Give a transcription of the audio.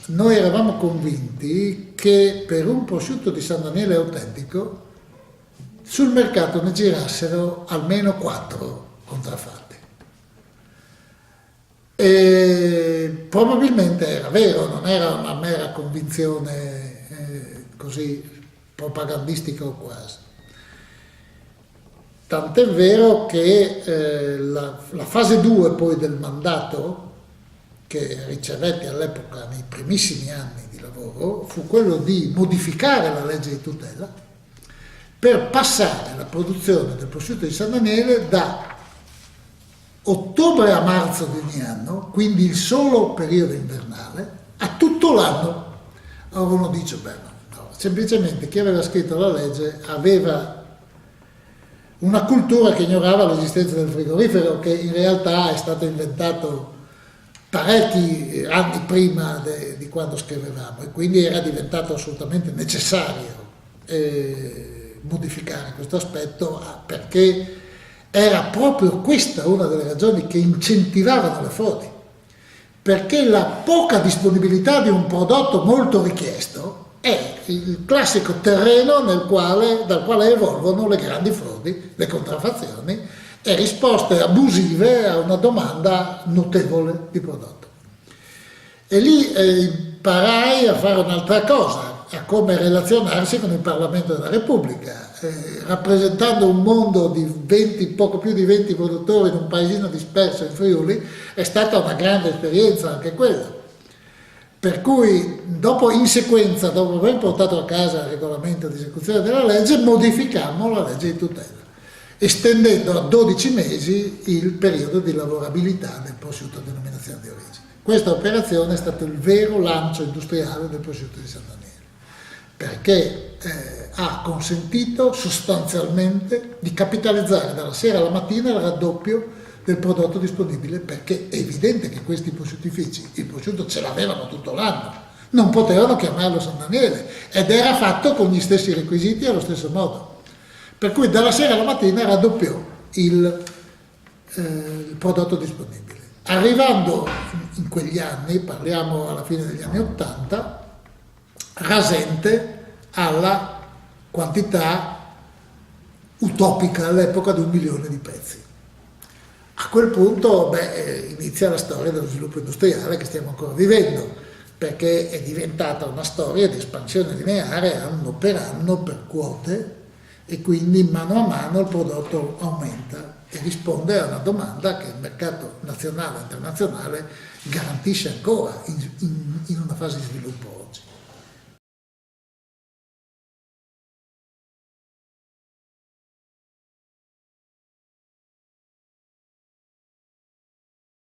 noi eravamo convinti che per un prosciutto di San Daniele autentico sul mercato ne girassero almeno 4 contraffatti. E probabilmente era vero, non era una mera convinzione così propagandistica o quasi. Tant'è vero che la fase 2 poi del mandato, che ricevetti all'epoca nei primissimi anni di lavoro, fu quello di modificare la legge di tutela per passare la produzione del prosciutto di San Daniele da ottobre a marzo di ogni anno, quindi il solo periodo invernale, a tutto l'anno. Allora uno dice, beh no, semplicemente chi aveva scritto la legge aveva una cultura che ignorava l'esistenza del frigorifero, che in realtà è stato inventato parecchi anni prima di quando scrivevamo, e quindi era diventato assolutamente necessario modificare questo aspetto, perché era proprio questa una delle ragioni che incentivavano le frodi, perché la poca disponibilità di un prodotto molto richiesto è il classico terreno dal quale evolvono le grandi frodi, le contraffazioni e risposte abusive a una domanda notevole di prodotto. E lì imparai a fare un'altra cosa, a come relazionarsi con il Parlamento della Repubblica, rappresentando un mondo di poco più di 20 produttori in un paesino disperso in Friuli. È stata una grande esperienza anche quella. Per cui, dopo aver portato a casa il regolamento di esecuzione della legge, modificammo la legge di tutela, estendendo a 12 mesi il periodo di lavorabilità del prosciutto a denominazione di origine. Questa operazione è stato il vero lancio industriale del prosciutto di San Daniele, perché ha consentito sostanzialmente di capitalizzare dalla sera alla mattina il raddoppio del prodotto disponibile, perché è evidente che questi prosciuttifici il prosciutto ce l'avevano tutto l'anno, non potevano chiamarlo San Daniele, ed era fatto con gli stessi requisiti e allo stesso modo, per cui dalla sera alla mattina raddoppiò il prodotto disponibile, arrivando in quegli anni, parliamo alla fine degli anni 80, rasente alla quantità utopica all'epoca di 1 milione di pezzi. A quel punto inizia la storia dello sviluppo industriale che stiamo ancora vivendo, perché è diventata una storia di espansione lineare anno per anno per quote, e quindi mano a mano il prodotto aumenta e risponde a una domanda che il mercato nazionale e internazionale garantisce ancora in una fase di sviluppo oggi.